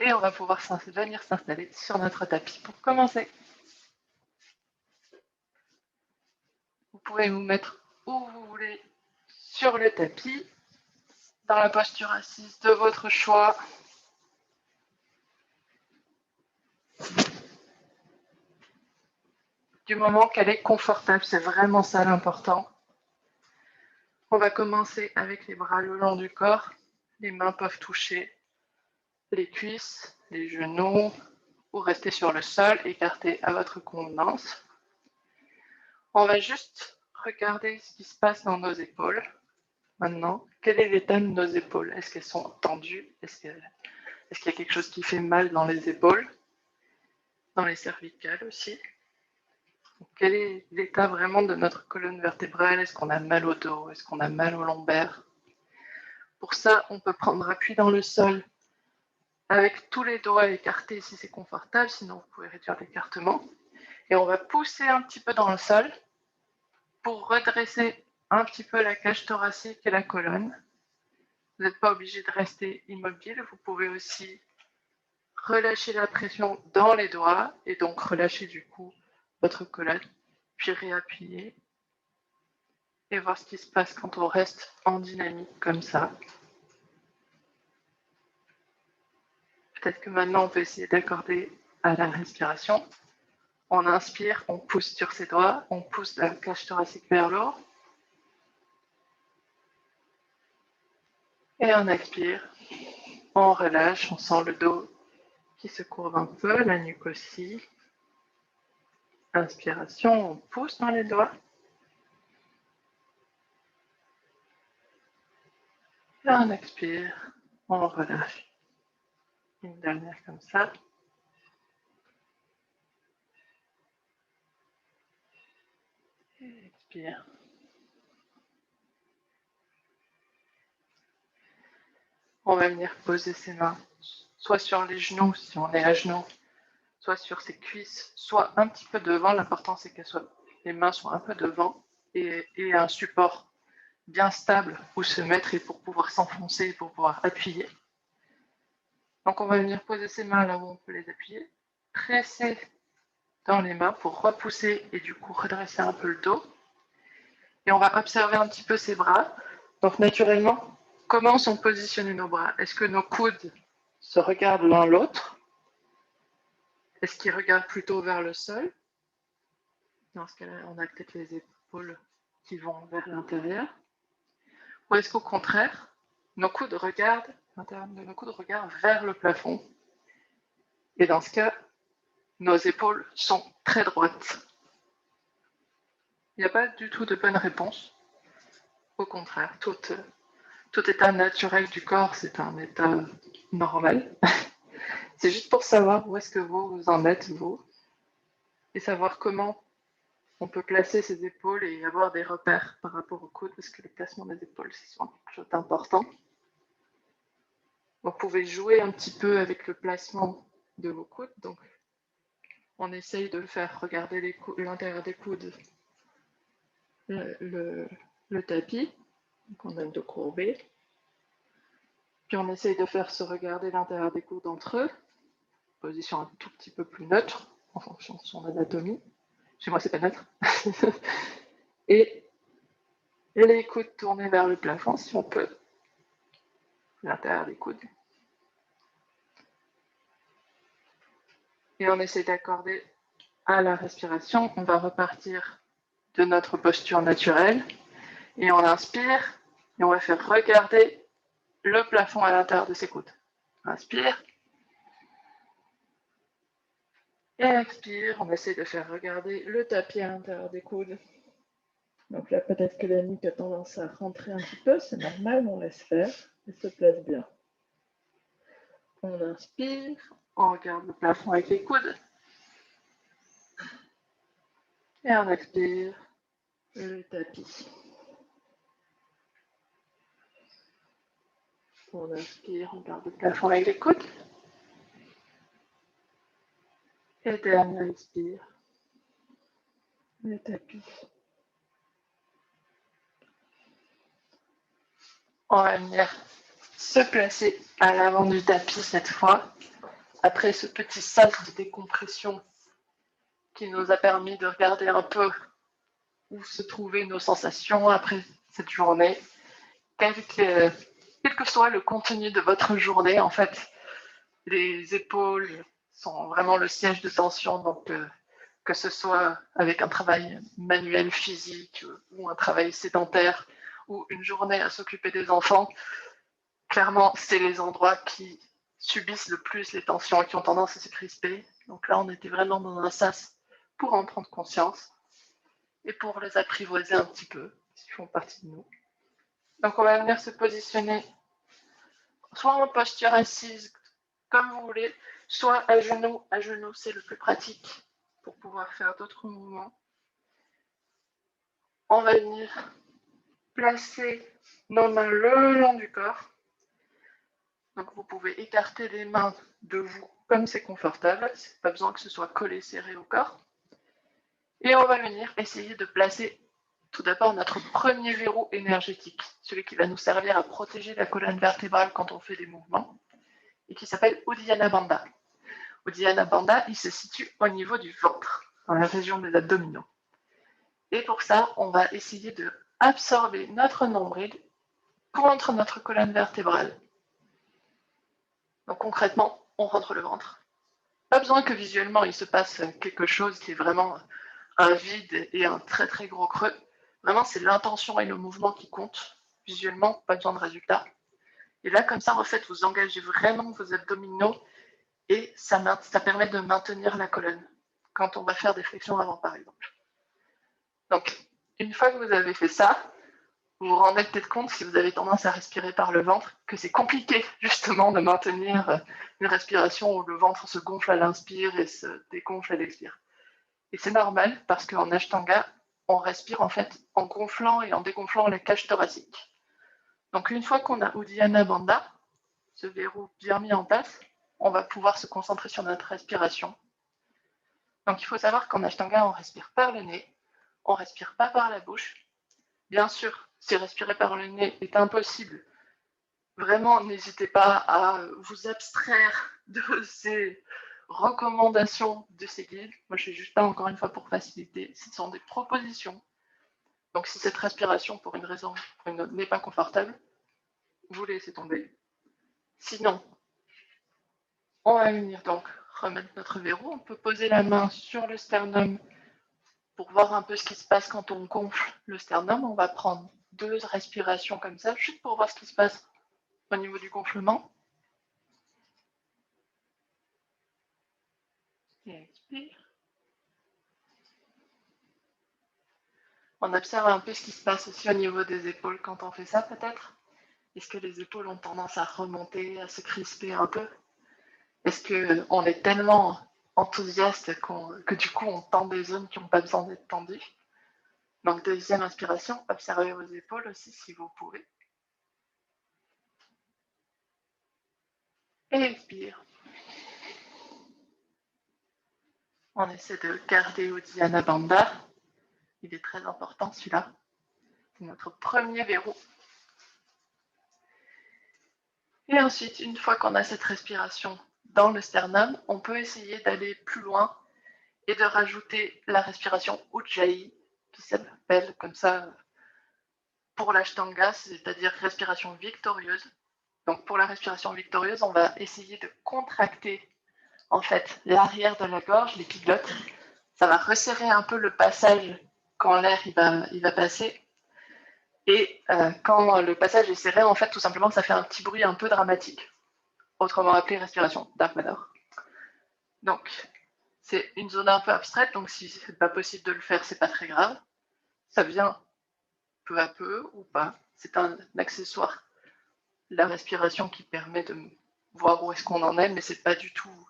Et on va pouvoir venir s'installer sur notre tapis pour commencer. Vous pouvez vous mettre où vous voulez sur le tapis, dans la posture assise de votre choix. Du moment qu'elle est confortable, c'est vraiment ça l'important. On va commencer avec les bras le long du corps. Les mains peuvent toucher les cuisses, les genoux, ou rester sur le sol, écarté à votre convenance. On va juste regarder ce qui se passe dans nos épaules. Maintenant, quel est l'état de nos épaules? Est-ce qu'elles sont tendues? Est-ce qu'il y a quelque chose qui fait mal dans les épaules? Dans les cervicales aussi? Quel est l'état vraiment de notre colonne vertébrale? Est-ce qu'on a mal au dos? Est-ce qu'on a mal au lombaire? Pour ça, on peut prendre appui dans le sol avec tous les doigts écartés si c'est confortable, sinon vous pouvez réduire l'écartement. Et on va pousser un petit peu dans le sol pour redresser un petit peu la cage thoracique et la colonne. Vous n'êtes pas obligé de rester immobile, vous pouvez aussi relâcher la pression dans les doigts et donc relâcher du coup votre colonne, puis réappuyer et voir ce qui se passe quand on reste en dynamique comme ça. Peut-être que maintenant on peut essayer d'accorder à la respiration. On inspire, on pousse sur ses doigts, on pousse la cage thoracique vers le haut. Et on expire, on relâche, on sent le dos qui se courbe un peu, la nuque aussi. Inspiration, on pousse dans les doigts. Et on expire, on relâche. Une dernière comme ça. Et expire. On va venir poser ses mains, soit sur les genoux si on est à genoux, soit sur ses cuisses, soit un petit peu devant. L'important c'est que les mains soient un peu devant et un support bien stable où se mettre et pour pouvoir s'enfoncer, pour pouvoir appuyer. Donc on va venir poser ses mains là où on peut les appuyer, presser dans les mains pour repousser et du coup redresser un peu le dos. Et on va observer un petit peu ses bras. Donc naturellement, comment sont positionnés nos bras? Est-ce que nos coudes se regardent l'un l'autre? Est-ce qu'ils regardent plutôt vers le sol? Dans ce cas-là, on a peut-être les épaules qui vont vers l'intérieur. Ou est-ce qu'au contraire, nos coudes regardent, l'intérieur de nos coudes regarde vers le plafond? Et dans ce cas, nos épaules sont très droites. Il n'y a pas du tout de bonne réponse. Au contraire, tout état naturel du corps, c'est un état normal. C'est juste pour savoir où est-ce que vous en êtes, vous, et savoir comment on peut placer ses épaules et avoir des repères par rapport au coude, parce que le placement des épaules, c'est souvent quelque chose d'important. Vous pouvez jouer un petit peu avec le placement de vos coudes. Donc, on essaye de faire regarder l'intérieur des coudes, le tapis. Donc, on a le dos courbé. Puis, on essaye de faire se regarder l'intérieur des coudes entre eux. Position un tout petit peu plus neutre, en fonction de son anatomie. Chez moi, c'est pas neutre. Et les coudes tournés vers le plafond, si on peut. L'intérieur des coudes. Et on essaie d'accorder à la respiration. On va repartir de notre posture naturelle. Et on inspire. Et on va faire regarder le plafond à l'intérieur de ses coudes. Inspire. Et expire. On essaie de faire regarder le tapis à l'intérieur des coudes. Donc là, peut-être que la nuque a tendance à rentrer un petit peu. C'est normal, on laisse faire. Elle se place bien. On inspire. On regarde le plafond avec les coudes. Et on expire le tapis. On inspire, on regarde le plafond avec les coudes. Et dernier expire, le tapis. On va venir se placer à l'avant du tapis cette fois. après ce petit sas de décompression qui nous a permis de regarder un peu où se trouvaient nos sensations après cette journée, quel que soit le contenu de votre journée, en fait, les épaules sont vraiment le siège de tension, donc que ce soit avec un travail manuel physique ou un travail sédentaire ou une journée à s'occuper des enfants, clairement, c'est les endroits qui subissent le plus les tensions et qui ont tendance à se crisper. Donc là, on était vraiment dans un sas pour en prendre conscience et pour les apprivoiser un petit peu, s'ils font partie de nous. Donc on va venir se positionner soit en posture assise, comme vous voulez, soit à genoux c'est le plus pratique pour pouvoir faire d'autres mouvements. On va venir placer nos mains le long du corps. Donc vous pouvez écarter les mains de vous comme c'est confortable, c'est pas besoin que ce soit collé serré au corps. Et on va venir essayer de placer tout d'abord notre premier verrou énergétique, celui qui va nous servir à protéger la colonne vertébrale quand on fait des mouvements, et qui s'appelle Uddiyana Bandha. Uddiyana Bandha, il se situe au niveau du ventre, dans la région des abdominaux. Et pour ça, on va essayer de absorber notre nombril contre notre colonne vertébrale. Donc concrètement, on rentre le ventre. Pas besoin que visuellement il se passe quelque chose qui est vraiment un vide et un très très gros creux. Vraiment, c'est l'intention et le mouvement qui comptent. Visuellement, pas besoin de résultat. Et là, comme ça, en fait, vous engagez vraiment vos abdominaux et ça permet de maintenir la colonne quand on va faire des flexions avant, par exemple. Donc, une fois que vous avez fait ça, vous vous rendez peut-être compte, si vous avez tendance à respirer par le ventre, que c'est compliqué justement de maintenir une respiration où le ventre se gonfle à l'inspire et se dégonfle à l'expire. Et c'est normal parce qu'en Ashtanga, on respire en fait en gonflant et en dégonflant la cage thoracique. Donc une fois qu'on a Uddiyana Bandha, ce verrou bien mis en place, on va pouvoir se concentrer sur notre respiration. Donc il faut savoir qu'en Ashtanga, on respire par le nez, on ne respire pas par la bouche. Bien sûr, si respirer par le nez est impossible, vraiment n'hésitez pas à vous abstraire de ces recommandations de ces guides. Moi, je suis juste là encore une fois pour faciliter. Ce sont des propositions. Donc si cette respiration, pour une raison ou pour une autre, n'est pas confortable, vous laissez tomber. Sinon, on va venir donc remettre notre verrou. On peut poser la main sur le sternum pour voir un peu ce qui se passe quand on gonfle le sternum. On va prendre 2 respirations comme ça, juste pour voir ce qui se passe au niveau du gonflement. Et expire. On observe un peu ce qui se passe aussi au niveau des épaules quand on fait ça, peut-être. Est-ce que les épaules ont tendance à remonter, à se crisper un peu? Est-ce qu'on est tellement enthousiaste que du coup on tend des zones qui n'ont pas besoin d'être tendues? Donc deuxième inspiration, observez vos épaules aussi si vous pouvez. Et expire. On essaie de garder Uddiyana Bandha. Il est très important celui-là. C'est notre premier verrou. Et ensuite, une fois qu'on a cette respiration dans le sternum, on peut essayer d'aller plus loin et de rajouter la respiration Ujjayi, qui s'appelle comme ça pour l'Ashtanga, c'est-à-dire respiration victorieuse. Donc pour la respiration victorieuse, on va essayer de contracter en fait l'arrière de la gorge, l'épiglotte. Ça va resserrer un peu le passage quand l'air il va passer. Et quand le passage est serré, en fait, tout simplement, ça fait un petit bruit un peu dramatique, autrement appelé respiration Darkmanor. Donc, c'est une zone un peu abstraite, donc si c'est pas possible de le faire, c'est pas très grave. Ça vient peu à peu ou pas. C'est un accessoire, la respiration qui permet de voir où est-ce qu'on en est, mais c'est pas du tout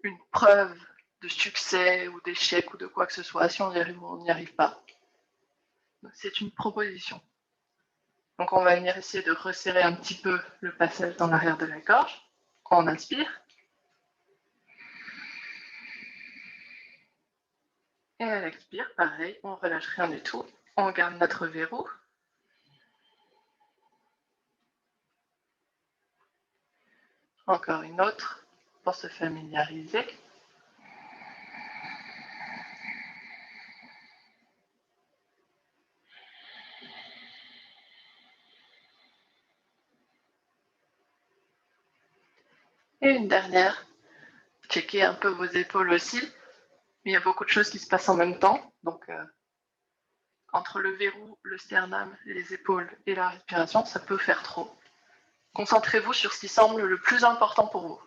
une preuve de succès ou d'échec ou de quoi que ce soit. Si on y arrive ou on n'y arrive pas. C'est une proposition. Donc on va venir essayer de resserrer un petit peu le passage dans l'arrière de la gorge. On inspire. Et à l'expire, pareil, on relâche rien du tout. On garde notre verrou. Encore une autre. pour se familiariser. Et une dernière, checkez un peu vos épaules aussi. Mais il y a beaucoup de choses qui se passent en même temps. Donc, entre le verrou, le sternum, les épaules et la respiration, ça peut faire trop. Concentrez-vous sur ce qui semble le plus important pour vous.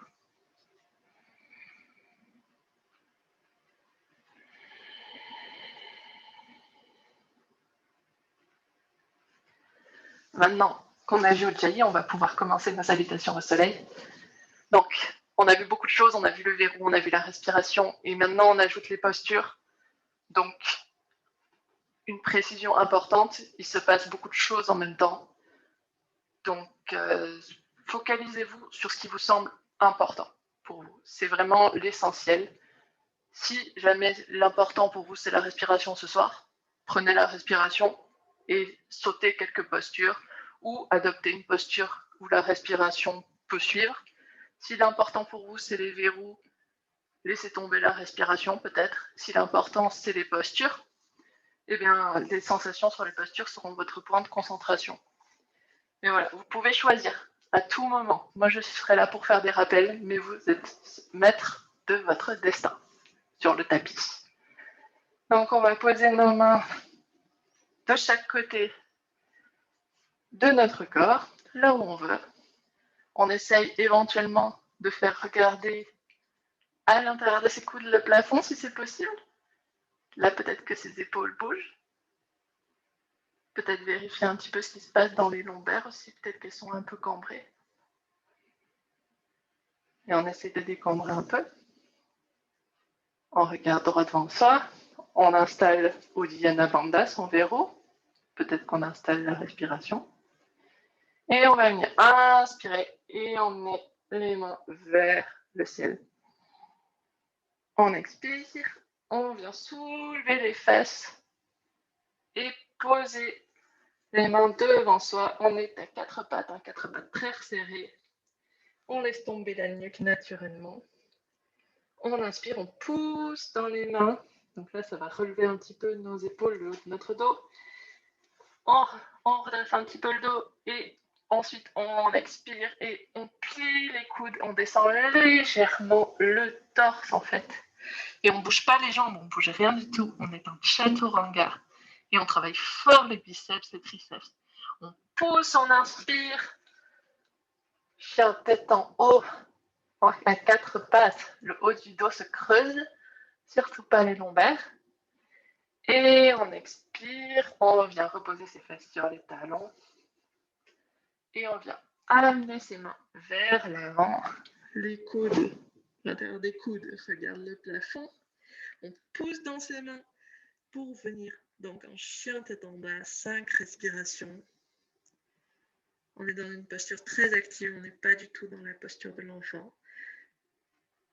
Maintenant qu'on a vu Ujjayi, on va pouvoir commencer nos salutations au soleil. Donc, on a vu beaucoup de choses, on a vu le verrou, on a vu la respiration, et maintenant on ajoute les postures. Donc, une précision importante, il se passe beaucoup de choses en même temps. Donc, focalisez-vous sur ce qui vous semble important pour vous. C'est vraiment l'essentiel. Si jamais l'important pour vous, c'est la respiration ce soir, prenez la respiration et sautez quelques postures ou adoptez une posture où la respiration peut suivre. Si l'important pour vous, c'est les verrous, laissez tomber la respiration peut-être. Si l'important, c'est les postures, eh bien, les sensations sur les postures seront votre point de concentration. Mais voilà, vous pouvez choisir à tout moment. Moi, je serai là pour faire des rappels, mais vous êtes maître de votre destin sur le tapis. Donc, on va poser nos mains de chaque côté de notre corps, là où on veut. On essaye éventuellement de faire regarder à l'intérieur de ses coudes le plafond si c'est possible. Là, peut-être que ses épaules bougent. Peut-être vérifier un petit peu ce qui se passe dans les lombaires aussi. Peut-être qu'elles sont un peu cambrées. Et on essaie de décambrer un peu. On regarde droit devant soi. On installe Uddiyana Bandha, son verrou. Peut-être qu'on installe la respiration. Et on va venir inspirer et emmener les mains vers le ciel. On expire, on vient soulever les fesses et poser les mains devant soi. On est à quatre pattes très resserrées. On laisse tomber la nuque naturellement. On inspire, on pousse dans les mains. Donc là, ça va relever un petit peu nos épaules, le haut de notre dos. On redresse un petit peu le dos et ensuite on expire et on plie les coudes. On descend légèrement le torse en fait. Et on ne bouge pas les jambes, on ne bouge rien du tout. On est en chaturanga. Et on travaille fort les biceps, les triceps. On pousse, on inspire. Chien tête en haut. À quatre pattes. Le haut du dos se creuse. Surtout pas les lombaires. Et on expire. On vient reposer ses fesses sur les talons. Et on vient amener ses mains vers l'avant. Les coudes, l'intérieur des coudes regarde le plafond. On pousse dans ses mains pour venir donc en chien tête en bas, 5 respirations. On est dans une posture très active, on n'est pas du tout dans la posture de l'enfant.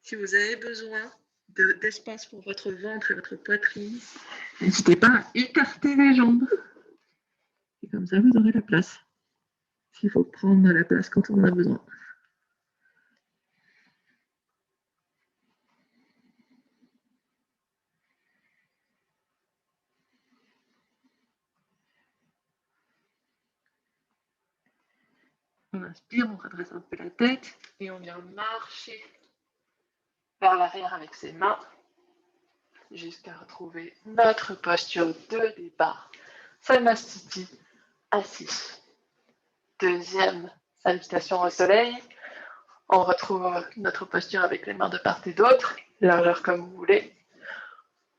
Si vous avez besoin d'espace pour votre ventre et votre poitrine, n'hésitez pas à écarter les jambes. Et comme ça, vous aurez la place. S'il faut prendre la place quand on en a besoin. On inspire, on redresse un peu la tête et on vient marcher vers l'arrière avec ses mains jusqu'à retrouver notre posture de départ. Samastiti, assis. Deuxième salutation au soleil. On retrouve notre posture avec les mains de part et d'autre, largeur comme vous voulez.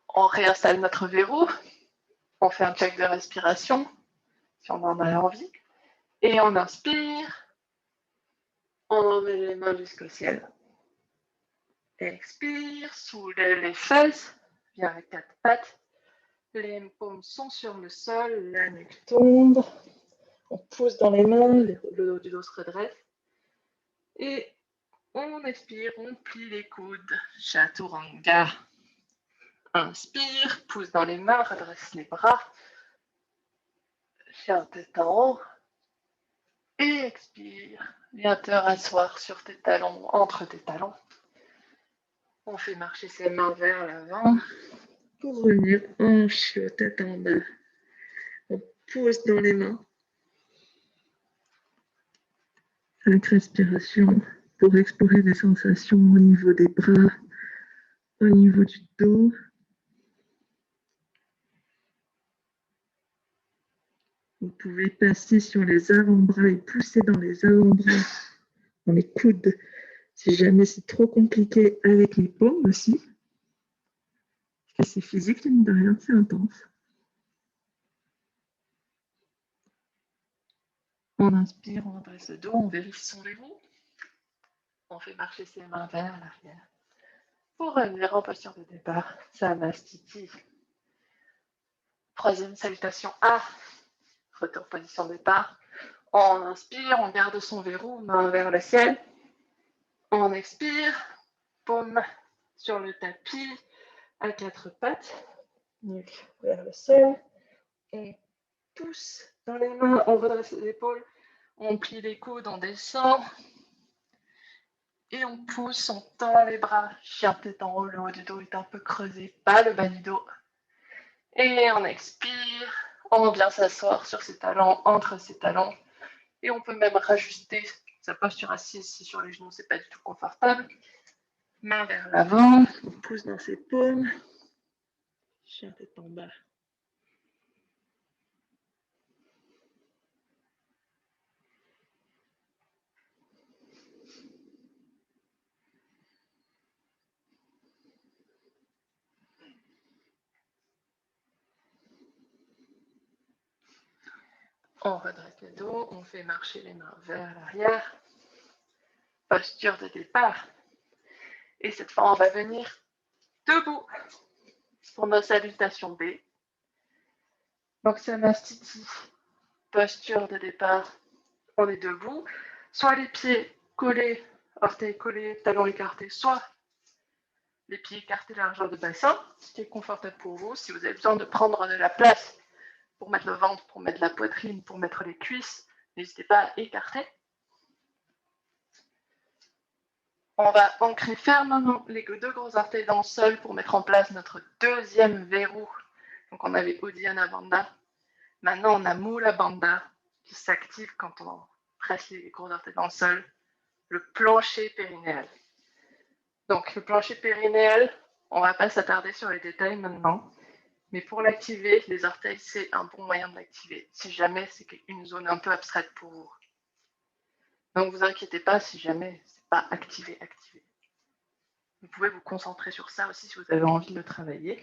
On réinstalle notre verrou. On fait un check de respiration, si on en a envie. Et on inspire. On emmène les mains jusqu'au ciel. Expire, soulève les fesses, viens avec quatre pattes. Les paumes sont sur le sol, la nuque tombe. On pousse dans les mains, le haut du dos se redresse. Et on expire, on plie les coudes. Chaturanga. Inspire, pousse dans les mains, redresse les bras. Chien tête en haut. Et expire. Viens te rasseoir sur tes talons, entre tes talons. On fait marcher ses mains vers l'avant pour revenir hanche, tête en bas. On pose dans les mains. 5 respirations pour explorer des sensations au niveau des bras, au niveau du dos. Vous pouvez passer sur les avant-bras et pousser dans les avant-bras, dans les coudes. Si jamais c'est trop compliqué, avec les paumes aussi. Parce que c'est physique, mine de rien, c'est intense. On inspire, on dresse le dos, on vérifie son verrou. On fait marcher ses mains vers l'arrière. Pour revenir en posture de départ, Samastiti. Troisième salutation A. Retour position de départ. On inspire, on garde son verrou, main vers le ciel. On expire, paume sur le tapis, à 4 pattes, nuque vers le sol. On pousse dans les mains, on redresse les épaules, on plie les coudes, on descend. Et on pousse, on tend les bras, chien tête en haut, le haut du dos est un peu creusé, pas le bas du dos. Et on expire, on vient s'asseoir sur ses talons, entre ses talons. Et on peut même rajuster sa posture assise si sur les genoux c'est pas du tout confortable. Main vers l'avant, on pousse dans ses paumes, chien tête en bas. On redresse le dos, on fait marcher les mains vers l'arrière. Posture de départ. Et cette fois, on va venir debout pour nos salutations B. Donc, Samastiti, posture de départ. On est debout, soit les pieds collés, orteils collés, talons écartés, soit les pieds écartés largeur de bassin, ce qui est confortable pour vous. Si vous avez besoin de prendre de la place pour mettre le ventre, pour mettre la poitrine, pour mettre les cuisses, n'hésitez pas à écarter. On va ancrer fermement les deux gros orteils dans le sol pour mettre en place notre deuxième verrou. Donc on avait Uddiyana Bandha. Maintenant on a Mula Bandha qui s'active quand on presse les gros orteils dans le sol. Le plancher périnéal. Donc le plancher périnéal, on ne va pas s'attarder sur les détails maintenant. Mais pour l'activer, les orteils, c'est un bon moyen de l'activer. Si jamais c'est une zone un peu abstraite pour vous. Donc vous inquiétez pas si jamais c'est pas activé. Vous pouvez vous concentrer sur ça aussi si vous avez envie de le travailler.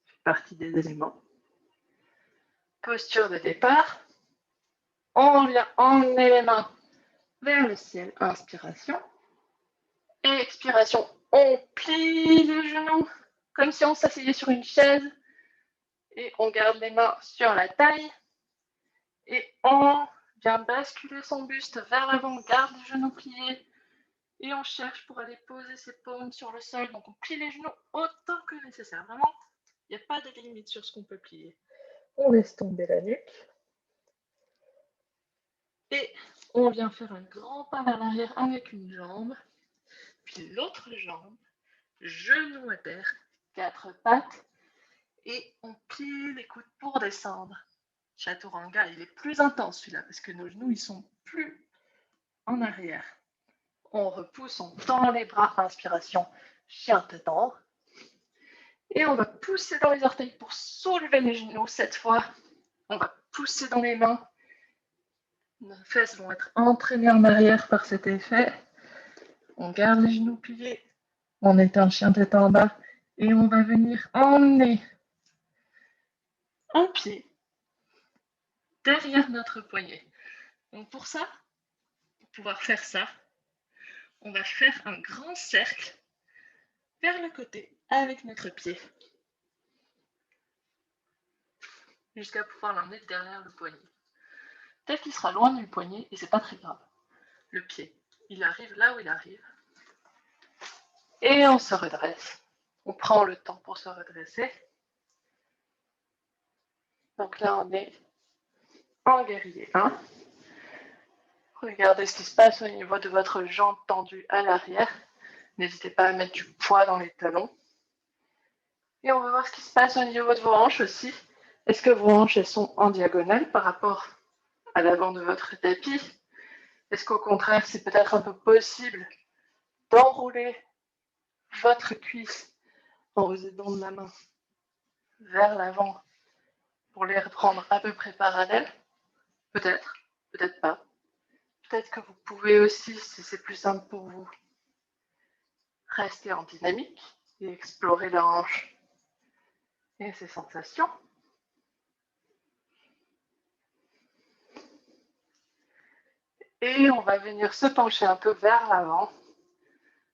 Ça fait partie des éléments. Posture de départ. On vient emmener les mains vers le ciel. Inspiration. Et expiration. On plie les genoux comme si on s'asseyait sur une chaise. Et on garde les mains sur la taille. Et on vient basculer son buste vers l'avant. On garde les genoux pliés. Et on cherche pour aller poser ses paumes sur le sol. Donc on plie les genoux autant que nécessaire. Vraiment, il n'y a pas de limite sur ce qu'on peut plier. On laisse tomber la nuque. Et on vient faire un grand pas vers l'arrière avec une jambe. Puis l'autre jambe, genou à terre, 4 pattes. Et on plie les coudes pour descendre. Chaturanga, il est plus intense celui-là parce que nos genoux, ils sont plus en arrière. On repousse, on tend les bras, inspiration, chien tête en haut. Et on va pousser dans les orteils pour soulever les genoux. Cette fois, on va pousser dans les mains. Nos fesses vont être entraînées en arrière par cet effet. On garde les genoux pliés. On est un chien tête en bas. Et on va venir emmener un pied derrière notre poignet. Donc pour ça, pour pouvoir faire ça, on va faire un grand cercle vers le côté avec notre pied. Jusqu'à pouvoir l'emmener derrière le poignet. Peut-être qu'il sera loin du poignet et c'est pas très grave. Le pied, il arrive là où il arrive. Et on se redresse. On prend le temps pour se redresser. Donc là, on est en guerrier 1. Regardez ce qui se passe au niveau de votre jambe tendue à l'arrière. N'hésitez pas à mettre du poids dans les talons. Et on va voir ce qui se passe au niveau de vos hanches aussi. Est-ce que vos hanches elles sont en diagonale par rapport à l'avant de votre tapis? Est-ce qu'au contraire, c'est peut-être un peu possible d'enrouler votre cuisse en vous aidant de la main vers l'avant pour les reprendre à peu près parallèles? Peut-être, peut-être pas. Peut-être que vous pouvez aussi, si c'est plus simple pour vous, rester en dynamique et explorer la hanche et ses sensations. Et on va venir se pencher un peu vers l'avant.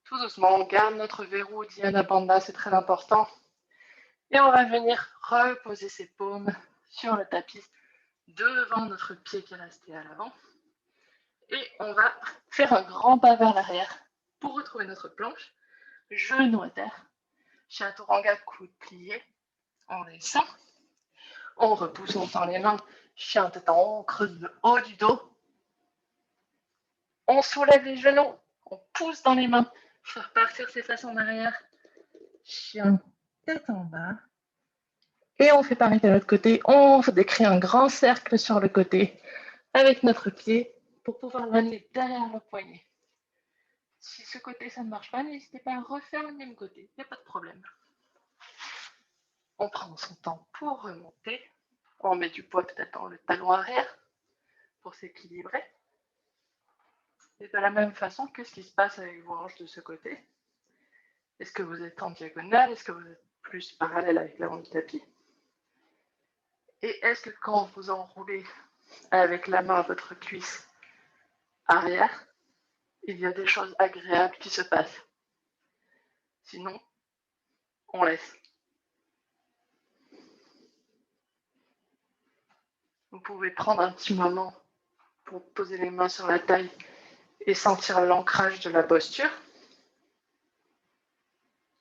Tout doucement, on garde notre verrou Dhyana Bandha, c'est très important. Et on va venir reposer ses paumes sur le tapis devant notre pied qui est resté à l'avant. Et on va faire un grand pas vers l'arrière pour retrouver notre planche. Genou à terre. Chaturanga, coude plié. On descend. On repousse, on tend les mains. Chien tête en haut, on creuse le haut du dos. On soulève les genoux. On pousse dans les mains. Faire partir ses fesses en arrière. Chien tête en bas. Et on fait pareil de l'autre côté. On décrit un grand cercle sur le côté avec notre pied pour pouvoir l'amener derrière le poignet. Si ce côté ça ne marche pas, n'hésitez pas à refaire le même côté. Il n'y a pas de problème. On prend son temps pour remonter. On met du poids peut-être dans le talon arrière pour s'équilibrer. Et de la même façon, qu'est-ce qui se passe avec vos hanches de ce côté? Est-ce que vous êtes en diagonale? Est-ce que vous êtes plus parallèle avec l'avant du tapis? Et est-ce que quand vous enroulez avec la main votre cuisse arrière, il y a des choses agréables qui se passent? Sinon, on laisse. Vous pouvez prendre un petit moment pour poser les mains sur la taille et sentir l'ancrage de la posture.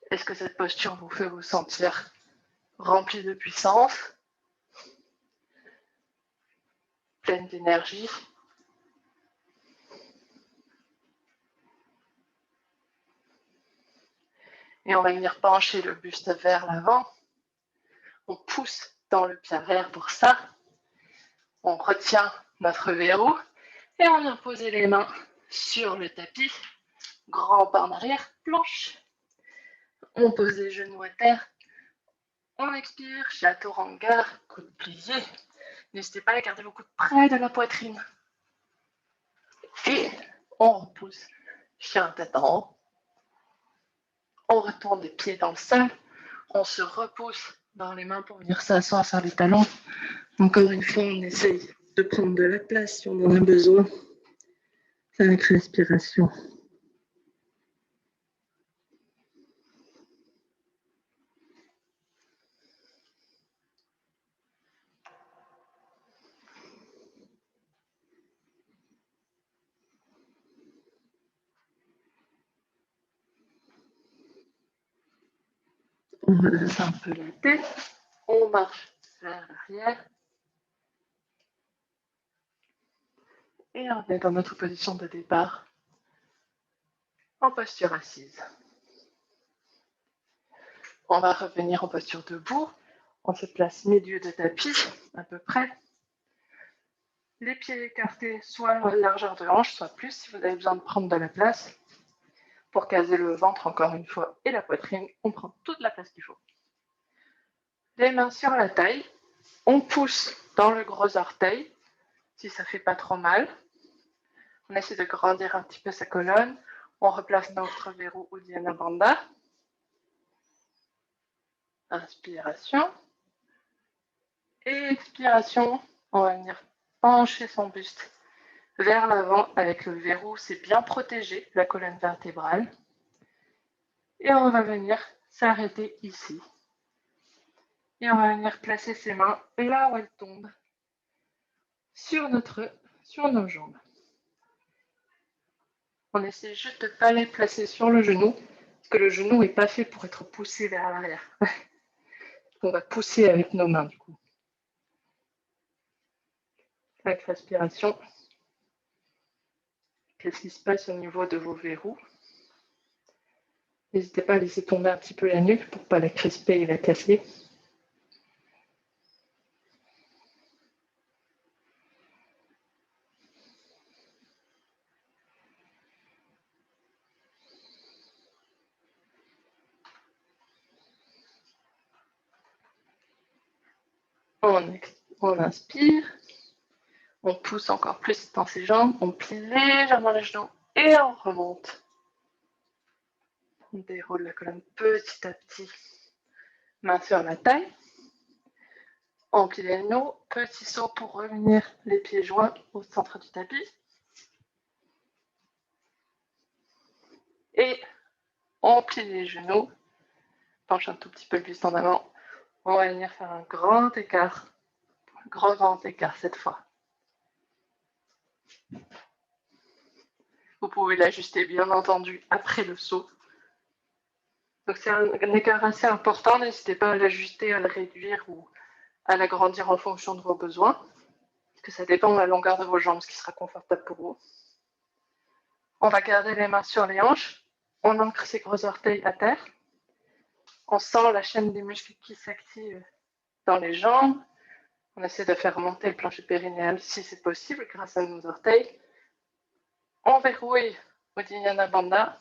Est-ce que cette posture vous fait vous sentir rempli de puissance, pleine d'énergie? Et on va venir pencher le buste vers l'avant. On pousse dans le pied arrière pour ça. On retient notre verrou et on vient poser les mains sur le tapis. Grand pas en arrière, planche. On pose les genoux à terre. On expire, chaturanga, coude plié. N'hésitez pas à garder vos coudes près de la poitrine. Et on repousse, chien tête en haut. On retourne les pieds dans le sol. On se repousse dans les mains pour venir s'asseoir sur les talons. Encore une fois, on essaye de prendre de la place si on en a besoin. Avec respiration. On relâche un peu la tête. On marche vers l'arrière. Et on est dans notre position de départ, en posture assise. On va revenir en posture debout. On se place milieu de tapis, à peu près. Les pieds écartés, soit à largeur de hanche, soit plus, si vous avez besoin de prendre de la place. Pour caser le ventre, encore une fois, et la poitrine, on prend toute la place qu'il faut. Les mains sur la taille. On pousse dans le gros orteil, si ça ne fait pas trop mal. On essaie de grandir un petit peu sa colonne. On replace notre verrou Uddiyana Bandha. Inspiration. Et expiration, on va venir pencher son buste vers l'avant avec le verrou. C'est bien protégé, la colonne vertébrale. Et on va venir s'arrêter ici. Et on va venir placer ses mains là où elles tombent, sur nos jambes. On essaie juste de ne pas les placer sur le genou, parce que le genou n'est pas fait pour être poussé vers l'arrière. On va pousser avec nos mains, du coup. Avec respiration. Qu'est-ce qui se passe au niveau de vos verrous? N'hésitez pas à laisser tomber un petit peu la nuque pour ne pas la crisper et la casser. On inspire, on pousse encore plus dans ses jambes, on plie légèrement les genoux et on remonte. On déroule la colonne petit à petit, main sur la taille. On plie les genoux, petit saut pour revenir les pieds joints au centre du tapis. Et on plie les genoux, penche un tout petit peu le buste en avant. On va venir faire un grand écart cette fois. Vous pouvez l'ajuster bien entendu après le saut. Donc c'est un écart assez important, n'hésitez pas à l'ajuster, à le réduire ou à l'agrandir en fonction de vos besoins, parce que ça dépend de la longueur de vos jambes, ce qui sera confortable pour vous. On va garder les mains sur les hanches, on ancre ses gros orteils à terre, on sent la chaîne des muscles qui s'active dans les jambes, on essaie de faire remonter le plancher périnéal si c'est possible grâce à nos orteils. On verrouille Uddiyana Bandha.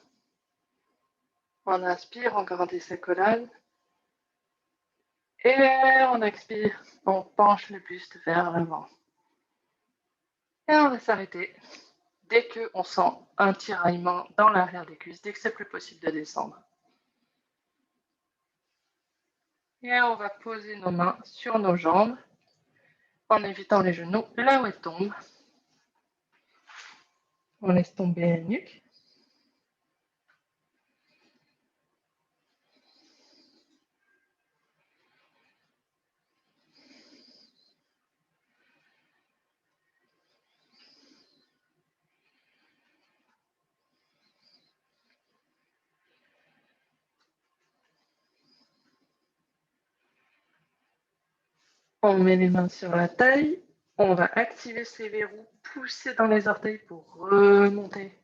On inspire, on grandit sa colonne. Et on expire, on penche le buste vers l'avant. Et on va s'arrêter dès qu'on sent un tiraillement dans l'arrière des cuisses, dès que c'est plus possible de descendre. Et on va poser nos mains sur nos jambes en évitant les genoux là où elles tombent. On laisse tomber la nuque. On met les mains sur la taille. On va activer ces verrous, pousser dans les orteils pour remonter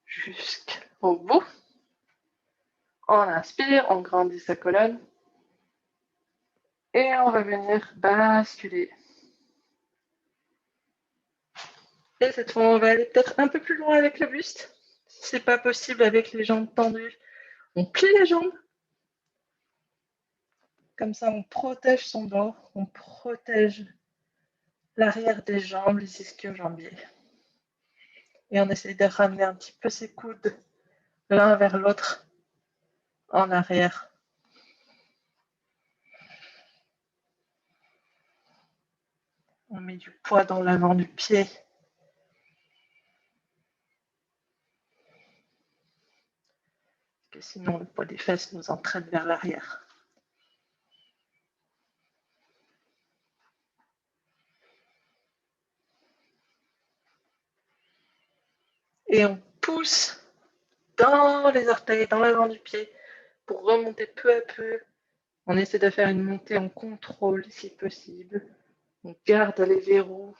jusqu'au bout. On inspire, on grandit sa colonne. Et on va venir basculer. Et cette fois, on va aller peut-être un peu plus loin avec le buste. Si c'est pas possible avec les jambes tendues, on plie les jambes. Comme ça, on protège son dos, on protège l'arrière des jambes, les ischio-jambiers. Et on essaie de ramener un petit peu ses coudes l'un vers l'autre en arrière. On met du poids dans l'avant du pied. Parce que sinon, le poids des fesses nous entraîne vers l'arrière. Et on pousse dans les orteils, dans l'avant du pied, pour remonter peu à peu. On essaie de faire une montée en contrôle si possible. On garde les verrous.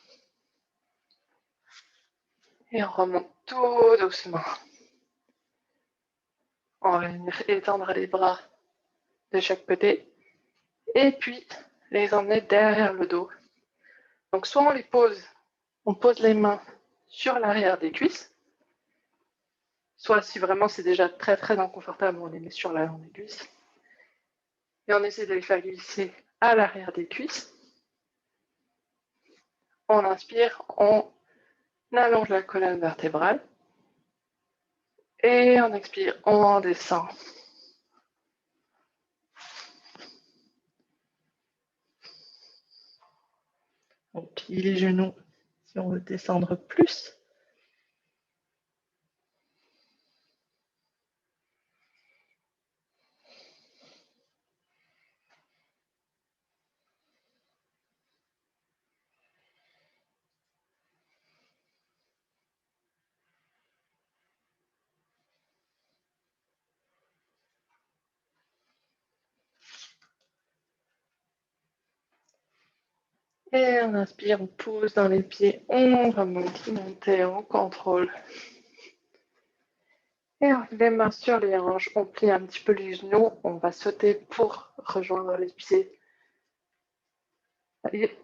Et on remonte tout doucement. On va venir étendre les bras de chaque côté. Et puis, les emmener derrière le dos. Donc, soit on pose les mains sur l'arrière des cuisses. Soit, si vraiment c'est déjà très très inconfortable, on les met sur l'avant des cuisses. Et on essaie de les faire glisser à l'arrière des cuisses. On inspire, on allonge la colonne vertébrale. Et on expire, on descend. On plie les genoux si on veut descendre plus. Et on inspire, on pousse dans les pieds, on remonte, monter, on contrôle. Et les mains sur les hanches, on plie un petit peu les genoux, on va sauter pour rejoindre les pieds et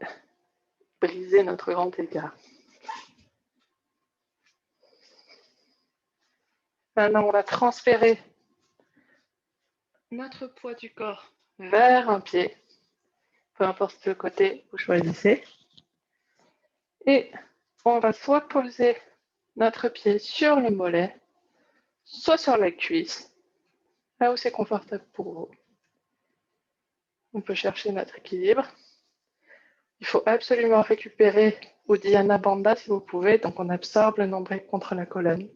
briser notre grand écart. Maintenant, on va transférer notre poids du corps vers un pied, peu importe le côté vous choisissez. Et on va soit poser notre pied sur le mollet, soit sur la cuisse, là où c'est confortable pour vous. On peut chercher notre équilibre. Il faut absolument récupérer Uddiyana Bandha si vous pouvez, donc on absorbe le nombril contre la colonne.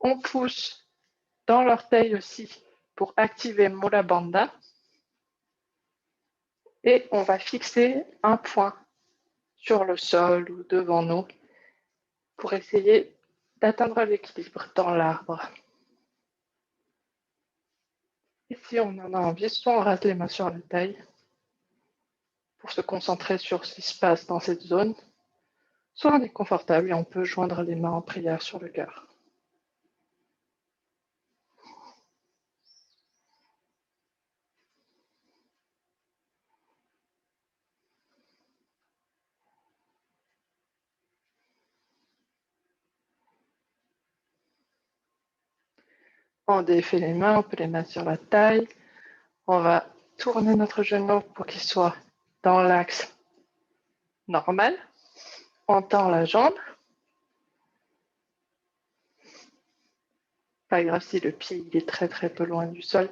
On pousse dans l'orteil aussi pour activer Mula Bandha. Et on va fixer un point sur le sol ou devant nous pour essayer d'atteindre l'équilibre dans l'arbre. Et si on en a envie, soit on reste les mains sur la taille pour se concentrer sur ce qui se passe dans cette zone, soit on est confortable et on peut joindre les mains en prière sur le cœur. On défait les mains, on peut les mettre sur la taille. On va tourner notre genou pour qu'il soit dans l'axe normal. On tend la jambe. Pas grave si le pied il est très très peu loin du sol.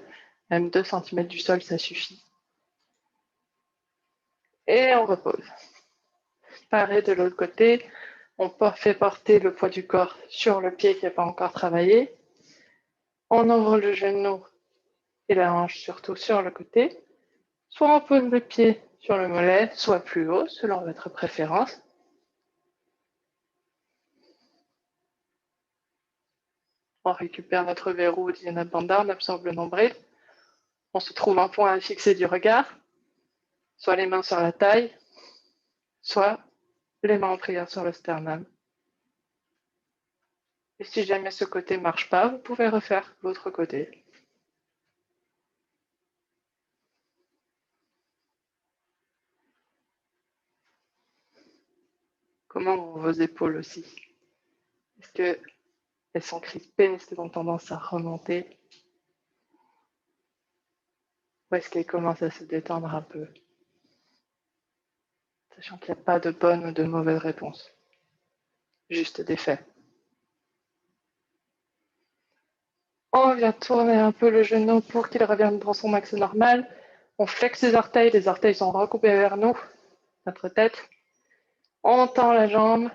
Même 2 cm du sol, ça suffit. Et on repose. Pareil de l'autre côté. On fait porter le poids du corps sur le pied qui n'a pas encore travaillé. On ouvre le genou et la hanche surtout sur le côté. Soit on pose le pied sur le mollet, soit plus haut, selon votre préférence. On récupère notre verrou Uddiyana Bandha, on absorbe le nombril. On se trouve un point à fixer du regard, soit les mains sur la taille, soit les mains en prière sur le sternum. Et si jamais ce côté ne marche pas, vous pouvez refaire l'autre côté. Comment vont vos épaules aussi? Est-ce qu'elles sont crispées? Est-ce qu'elles ont tendance à remonter? Ou est-ce qu'elles commencent à se détendre un peu? Sachant qu'il n'y a pas de bonne ou de mauvaise réponse. Juste des faits. On vient tourner un peu le genou pour qu'il revienne dans son axe normal. On flexe les orteils sont recoupés vers nous, notre tête. On tend la jambe.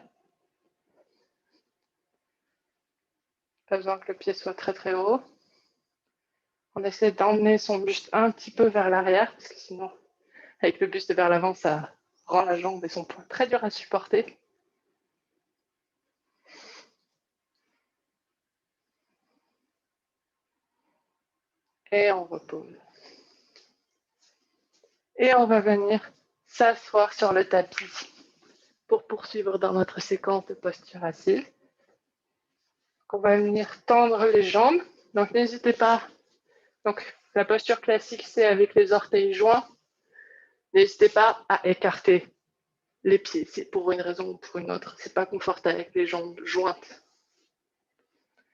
Pas besoin que le pied soit très très haut. On essaie d'emmener son buste un petit peu vers l'arrière, parce que sinon, avec le buste vers l'avant, ça rend la jambe et son poids très dur à supporter. Et on repose. Et on va venir s'asseoir sur le tapis pour poursuivre dans notre séquence de posture assise. On va venir tendre les jambes. Donc n'hésitez pas. Donc la posture classique, c'est avec les orteils joints. N'hésitez pas à écarter les pieds. C'est pour une raison ou pour une autre. C'est pas confortable avec les jambes jointes.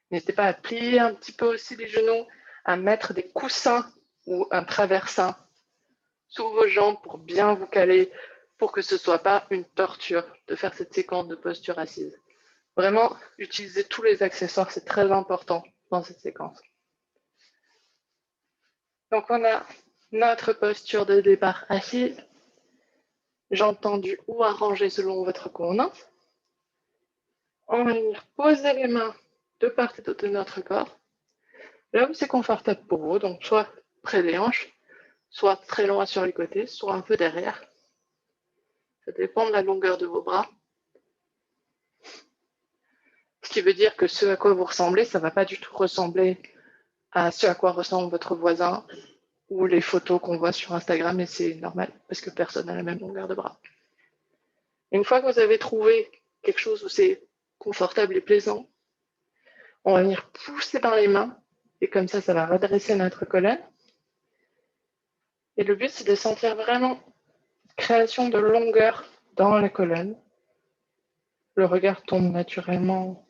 N'hésitez pas à plier un petit peu aussi les genoux, à mettre des coussins ou un traversin sous vos jambes pour bien vous caler, pour que ce ne soit pas une torture de faire cette séquence de posture assise. Vraiment, utilisez tous les accessoires, c'est très important dans cette séquence. Donc on a notre posture de départ assise, jambes tendues ou arrangées selon votre convenance. On va venir poser les mains de part et d'autre de notre corps, là où c'est confortable pour vous, donc soit près des hanches, soit très loin sur les côtés, soit un peu derrière. Ça dépend de la longueur de vos bras. Ce qui veut dire que ce à quoi vous ressemblez, ça ne va pas du tout ressembler à ce à quoi ressemble votre voisin ou les photos qu'on voit sur Instagram, et c'est normal parce que personne n'a la même longueur de bras. Et une fois que vous avez trouvé quelque chose où c'est confortable et plaisant, On va venir pousser dans les mains et comme ça va redresser notre colonne. Et le but, c'est de sentir vraiment création de longueur dans la colonne. Le regard tombe naturellement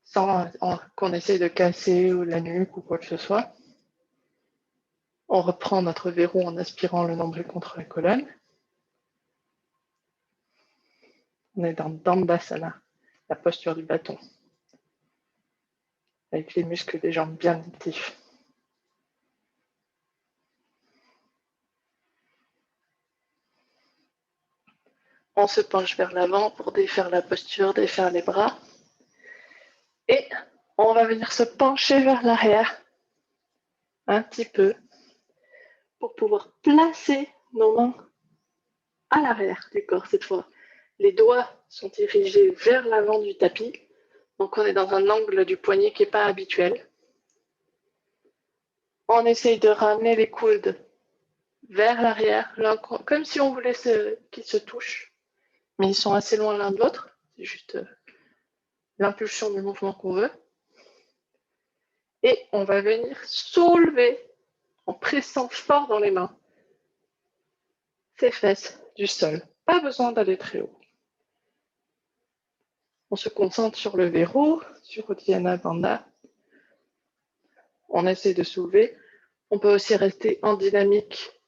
sans qu'on essaye de casser ou la nuque ou quoi que ce soit. On reprend notre verrou en aspirant le nombril contre la colonne. On est dans Dandasana, la posture du bâton, avec les muscles des jambes bien actifs. On se penche vers l'avant pour défaire la posture, défaire les bras. Et on va venir se pencher vers l'arrière un petit peu pour pouvoir placer nos mains à l'arrière du corps cette fois. Les doigts sont dirigés vers l'avant du tapis. Donc on est dans un angle du poignet qui n'est pas habituel. On essaye de ramener les coudes vers l'arrière, comme si on voulait qu'ils se touchent. Mais ils sont assez loin l'un de l'autre. C'est juste l'impulsion du mouvement qu'on veut. Et on va venir soulever en pressant fort dans les mains ses fesses du sol. Pas besoin d'aller très haut. On se concentre sur le verrou, sur Uddiyana Bandha. On essaie de soulever. On peut aussi rester en dynamique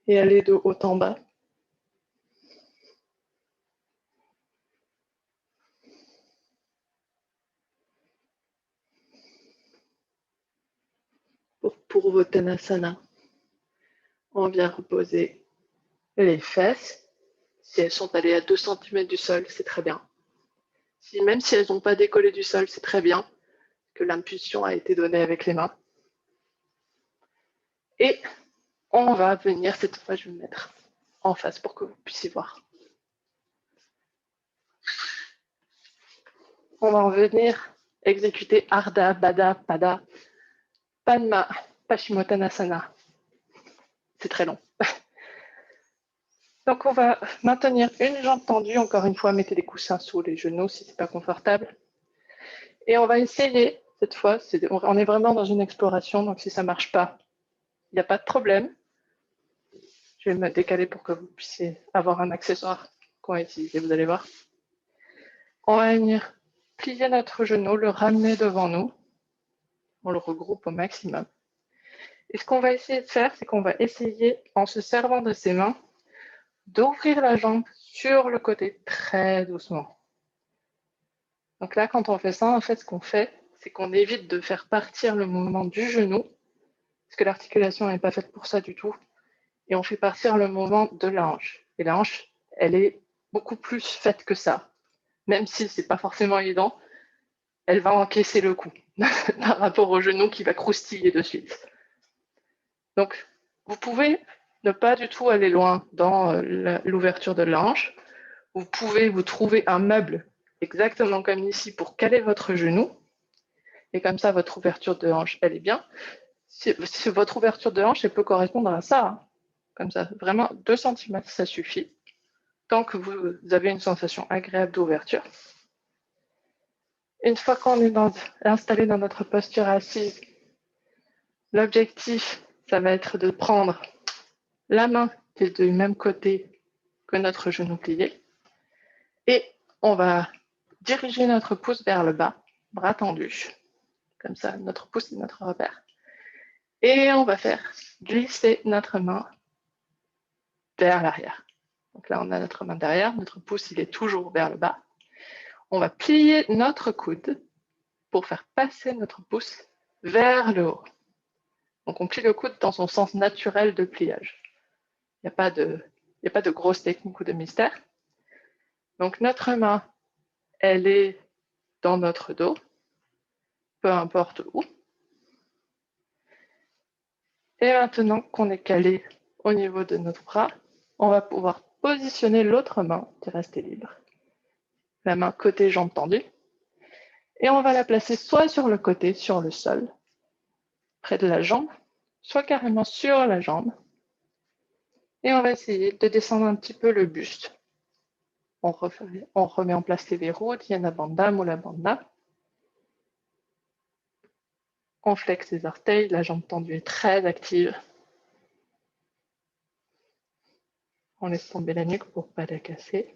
et aller de haut en bas. Pour Purvottanasana, on vient reposer les fesses. Si elles sont allées à 2 cm du sol, c'est très bien. Même si elles n'ont pas décollé du sol, c'est très bien que l'impulsion a été donnée avec les mains. Et on va venir, cette fois, je vais me mettre en face pour que vous puissiez voir. On va venir exécuter Ardha, Baddha, Pada, Padma, Paschimottanasana. C'est très long. Donc on va maintenir une jambe tendue. Encore une fois, mettez des coussins sous les genoux si ce n'est pas confortable. Et on va essayer, cette fois, on est vraiment dans une exploration, donc si ça ne marche pas, il n'y a pas de problème. Je vais me décaler pour que vous puissiez avoir un accessoire qu'on va utiliser, vous allez voir. On va venir plier notre genou, le ramener devant nous. On le regroupe au maximum. Et ce qu'on va essayer de faire, c'est qu'on va essayer, en se servant de ses mains, d'ouvrir la jambe sur le côté très doucement. Donc là, quand on fait ça, en fait, ce qu'on fait, c'est qu'on évite de faire partir le mouvement du genou, parce que l'articulation n'est pas faite pour ça du tout, et on fait partir le mouvement de la hanche. Et la hanche, elle est beaucoup plus faite que ça. Même si ce n'est pas forcément évident, elle va encaisser le coup par rapport au genou qui va croustiller de suite. Donc, vous pouvez ne pas du tout aller loin dans l'ouverture de la hanche. Vous pouvez vous trouver un meuble exactement comme ici pour caler votre genou. Et comme ça, votre ouverture de hanche, elle est bien. Si votre ouverture de hanche, elle peut correspondre à ça. Hein. Comme ça, vraiment 2 cm, ça suffit. Tant que vous avez une sensation agréable d'ouverture. Une fois qu'on est installé dans notre posture assise, l'objectif, ça va être de prendre la main qui est du même côté que notre genou plié. Et on va diriger notre pouce vers le bas, bras tendus. Comme ça, notre pouce est notre repère. Et on va faire glisser notre main vers l'arrière. Donc là, on a notre main derrière, notre pouce, il est toujours vers le bas. On va plier notre coude pour faire passer notre pouce vers le haut. Donc on plie le coude dans son sens naturel de pliage. Il n'y a pas de grosse technique ou de mystère. Donc notre main, elle est dans notre dos, peu importe où. Et maintenant qu'on est calé au niveau de notre bras, on va pouvoir positionner l'autre main qui est restée libre. La main côté jambe tendue. Et on va la placer soit sur le côté, sur le sol, près de la jambe, soit carrément sur la jambe. Et on va essayer de descendre un petit peu le buste. On remet en place les verrous, Uddiyana Bandha, Mula Bandha. On flexe les orteils, la jambe tendue est très active. On laisse tomber la nuque pour ne pas la casser.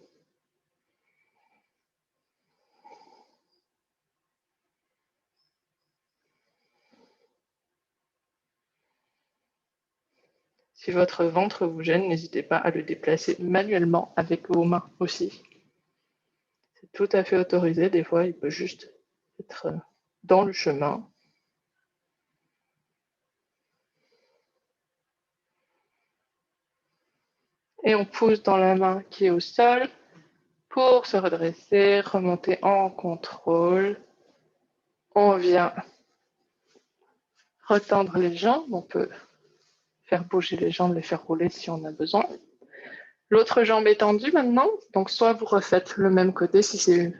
Si votre ventre vous gêne, n'hésitez pas à le déplacer manuellement avec vos mains aussi. C'est tout à fait autorisé. Des fois, il peut juste être dans le chemin. Et on pousse dans la main qui est au sol pour se redresser, remonter en contrôle. On vient retendre les jambes. On peut faire bouger les jambes, les faire rouler si on a besoin. L'autre jambe est tendue maintenant. Donc, soit vous refaites le même côté si c'est